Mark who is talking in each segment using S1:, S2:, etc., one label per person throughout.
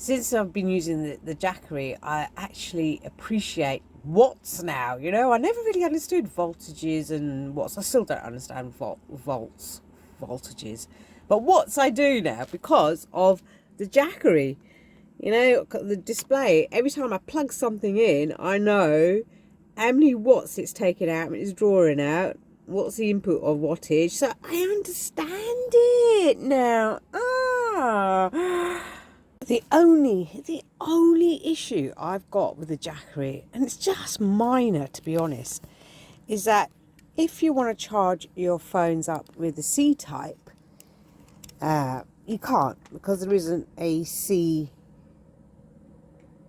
S1: since I've been using the Jackery, I actually appreciate watts now. You know, I never really understood voltages and watts. I still don't understand voltages, but watts I do now because of the Jackery. You know, the display, every time I plug something in, I know how many watts it's taking out, it's drawing out, what's the input of wattage. So I understand it now. The only issue I've got with the Jackery, and it's just minor to be honest, is that if you want to charge your phones up with the C-type, you can't, because there isn't a C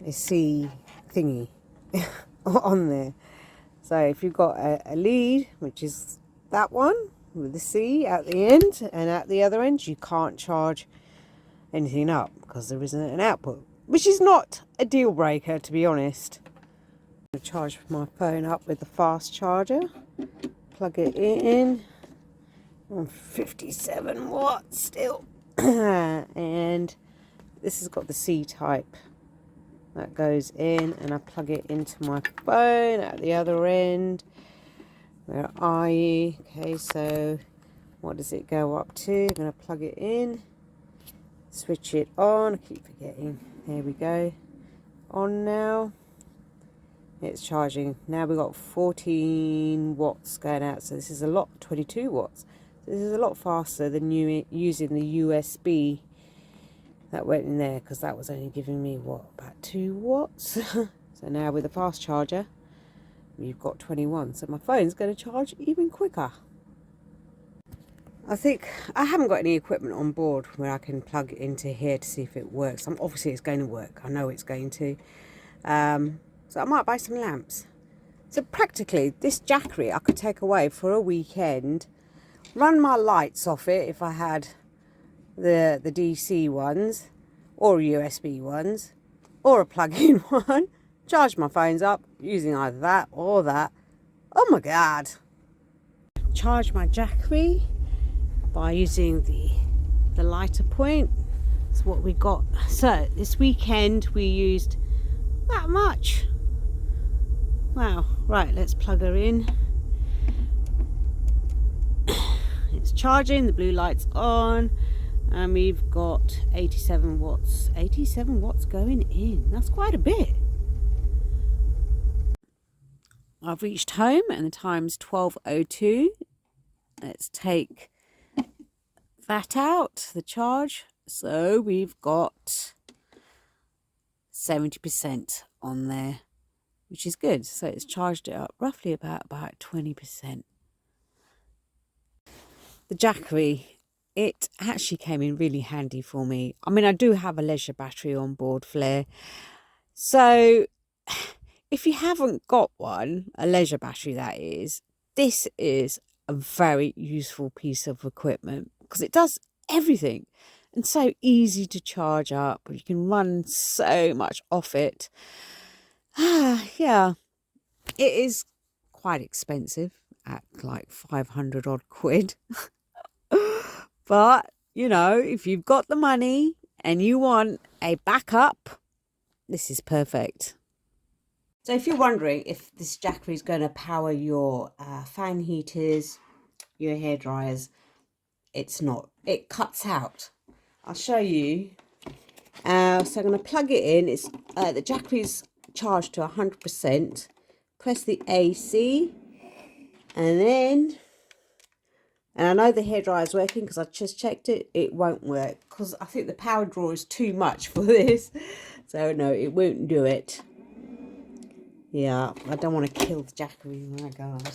S1: thingy on there. So if you've got a lead, which is that one with the C at the end, and at the other end you can't charge anything up because there isn't an output, which is not a deal breaker to be honest. I'm going to charge my phone up with the fast charger, plug it in, on 57 watts still, and this has got the C type that goes in, and I plug it into my phone at the other end. Where are you? Okay, so what does it go up to? I'm going to plug it in, switch it on. I keep forgetting. There we go. On now. It's charging. Now we've got 14 watts going out. So this is a lot, 22 watts. So this is a lot faster than using the USB that went in there, because that was only giving me, what, about 2 watts? So now with a fast charger, we've got 21. So my phone's going to charge even quicker. I think I haven't got any equipment on board where I can plug it into here to see if it works. Obviously it's going to work. I know it's going to. So I might buy some lamps. So practically this Jackery I could take away for a weekend, run my lights off it if I had the DC ones or USB ones or a plug-in one, charge my phones up using either that or that. Oh my god. Charge my Jackery by using the lighter point. That's what we got. So this weekend we used that much. Wow. Right, let's plug her in. It's charging, the blue light's on, and we've got 87 watts. 87 watts going in. That's quite a bit. I've reached home and the time's 12:02. Let's take that out, the charge. So we've got 70% on there, which is good. So it's charged it up roughly about 20%. The Jackery, it actually came in really handy for me. I mean, I do have a leisure battery on board, flare. So if you haven't got one, a leisure battery that is, this is a very useful piece of equipment because it does everything and so easy to charge up. You can run so much off it. Yeah, it is quite expensive at like 500 odd quid. But, you know, if you've got the money and you want a backup, this is perfect. So if you're wondering if this Jackery is going to power your fan heaters, your hair dryers, it's not. It cuts out. I'll show you. So I'm going to plug it in. It's the Jackery's charged to 100%. Press the AC, and then, and I know the hairdryer is working because I just checked it. It won't work because I think the power draw is too much for this. So no, it won't do it. Yeah, I don't want to kill the Jackery. Oh my god.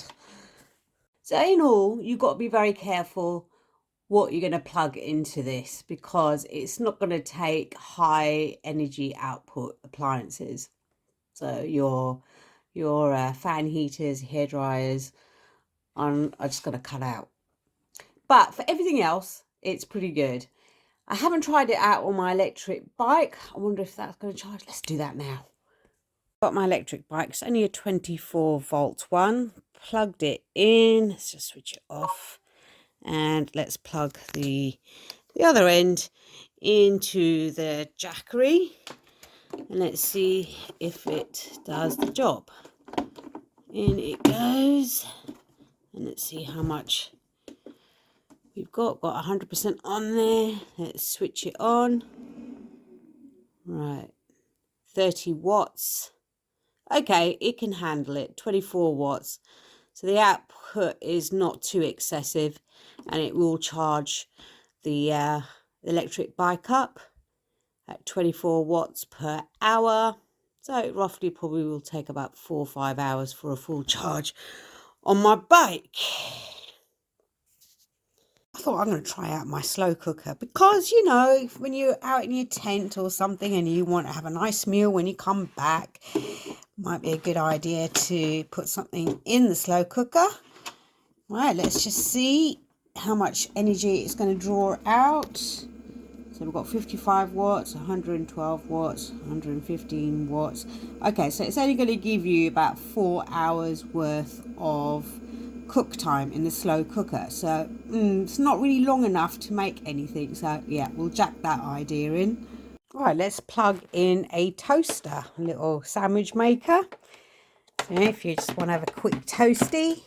S1: So in all, you've got to be very careful what you're going to plug into this, because it's not going to take high energy output appliances. So your fan heaters, hair dryers are just going to cut out. But for everything else, it's pretty good. I haven't tried it out on my electric bike. I wonder if that's going to charge. Let's do that now. Got my electric bike. It's only a 24 volt one. Plugged it in. Let's just switch it off. And let's plug the other end into the Jackery, and let's see if it does the job. In it goes, and let's see how much we've got 100% on there. Let's switch it on. Right, 30 watts. Okay, it can handle it. 24 watts. So the output is not too excessive, and it will charge the electric bike up at 24 watts per hour. So it roughly probably will take about 4 or 5 hours for a full charge on my bike. I thought I'm going to try out my slow cooker because, you know, when you're out in your tent or something and you want to have a nice meal when you come back, might be a good idea to put something in the slow cooker. Right, let's just see how much energy it's going to draw out. So we've got 55 watts, 112 watts, 115 watts. Okay, so it's only going to give you about 4 hours worth of cook time in the slow cooker. So it's not really long enough to make anything. So yeah, we'll jack that idea in. All right, let's plug in a toaster, a little sandwich maker. So if you just want to have a quick toasty,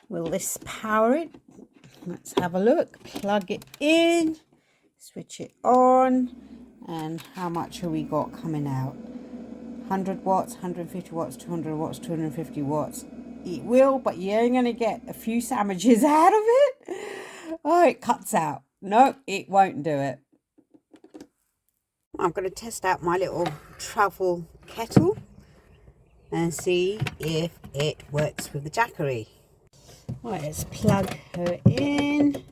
S1: will this power it? Let's have a look. Plug it in, switch it on, and how much have we got coming out? 100 watts, 150 watts, 200 watts, 250 watts. It will, but you're only going to get a few sandwiches out of it. Oh, it cuts out. No, it won't do it. I'm going to test out my little travel kettle and see if it works with the Jackery. Right, let's plug her in,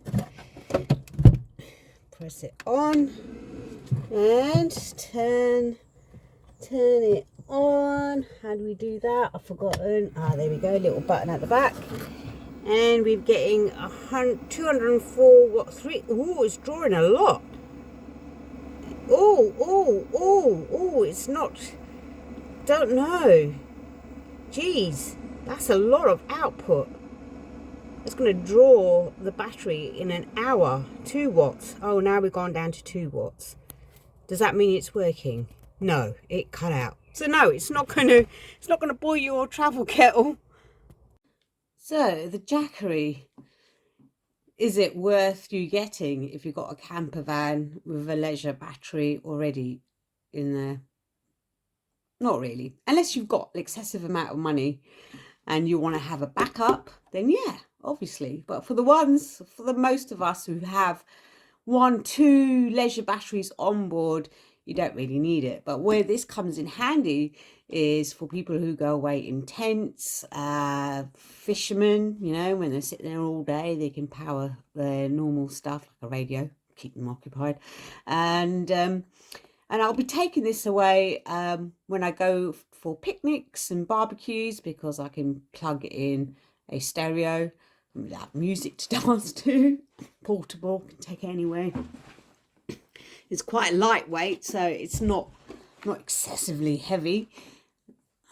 S1: press it on, and turn it on. How do we do that? I've forgotten. There we go, little button at the back. And we're getting 204 watt 3. Oh, it's drawing a lot. Oh, it's not, don't know. Geez, that's a lot of output. It's going to draw the battery in an hour. 2 watts. Oh, now we've gone down to 2 watts. Does that mean it's working? No, it cut out. So no, it's not going to boil your travel kettle. So the Jackery, is it worth you getting if you've got a camper van with a leisure battery already in there? Not really. Unless you've got an excessive amount of money and you want to have a backup, then yeah, obviously. But for the most of us who have 1-2 leisure batteries on board, you don't really need it. But where this comes in handy is for people who go away in tents, fishermen, you know, when they're sitting there all day, they can power their normal stuff like a radio, keep them occupied. And I'll be taking this away when I go for picnics and barbecues, because I can plug in a stereo and have music to dance to. Portable, can take it anywhere. It's quite lightweight, so it's not excessively heavy.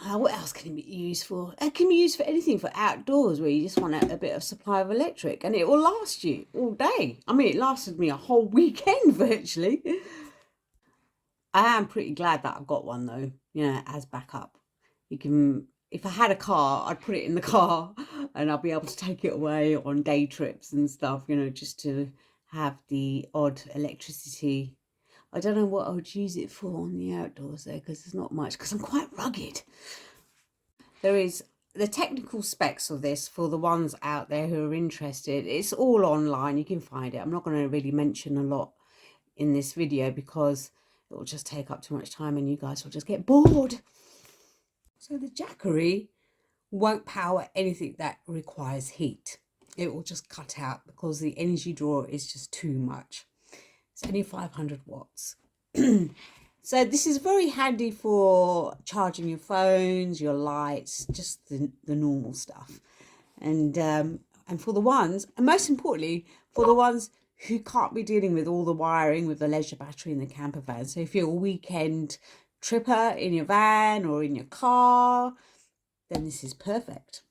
S1: What else can it be used for? It can be used for anything, for outdoors where you just want a bit of supply of electric, and it will last you all day. I mean, it lasted me a whole weekend virtually. I am pretty glad that I've got one though, you know, as backup. You can, if I had a car, I'd put it in the car and I'll be able to take it away on day trips and stuff, you know, just to have the odd electricity. I don't know what I would use it for on the outdoors though, because there's not much, because I'm quite rugged. There is the technical specs of this for the ones out there who are interested. It's all online, you can find it. I'm not going to really mention a lot in this video because it will just take up too much time and you guys will just get bored. So the Jackery won't power anything that requires heat. It will just cut out because the energy draw is just too much. It's only 500 watts. So this is very handy for charging your phones, your lights, just the normal stuff. And for the ones, and most importantly, for the ones who can't be dealing with all the wiring with the leisure battery in the camper van. So if you're a weekend tripper in your van or in your car, then this is perfect.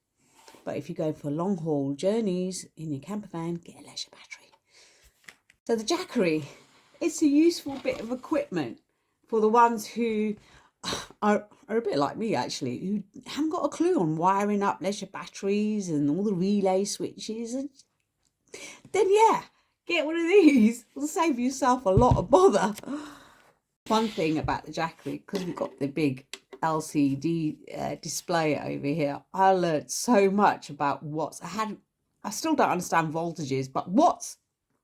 S1: But if you're going for long haul journeys in your camper van, get a leisure battery. So the Jackery it's a useful bit of equipment for the ones who are a bit like me, actually, who haven't got a clue on wiring up leisure batteries and all the relay switches. And then, yeah, get one of these. It'll save yourself a lot of bother. One thing about the Jackery, because we've got the big LCD display over here, I learned so much about watts. I still don't understand voltages, but watts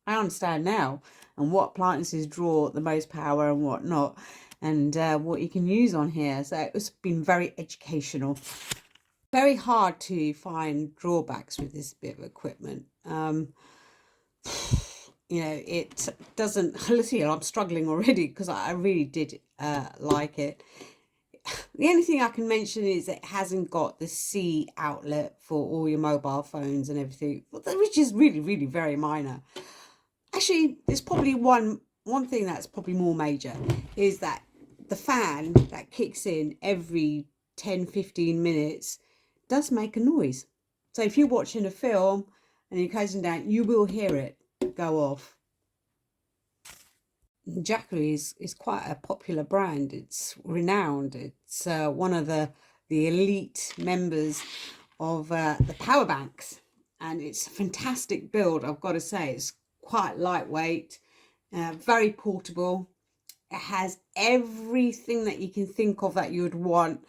S1: I understand now, and what appliances draw the most power and what not, and what you can use on here. So it's been very educational. Very hard to find drawbacks with this bit of equipment. You know, it doesn't, let's see, I'm struggling already because I really did like it. The only thing I can mention is it hasn't got the C outlet for all your mobile phones and everything, which is really, really very minor. Actually, there's probably one thing that's probably more major, is that the fan that kicks in every 10-15 minutes does make a noise. So if you're watching a film and you're closing down, you will hear it go off. Jackery is quite a popular brand. It's renowned. It's one of the elite members of the power banks, and it's a fantastic build, I've got to say. It's quite lightweight, very portable. It has everything that you can think of that you would want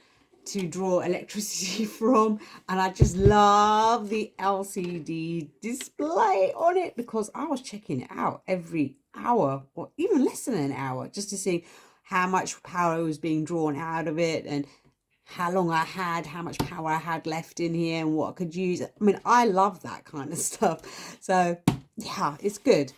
S1: to draw electricity from, and I just love the LCD display on it, because I was checking it out every hour or even less than an hour just to see how much power was being drawn out of it and how long I had, how much power I had left in here and what I could use. I mean, I love that kind of stuff. So yeah, it's good.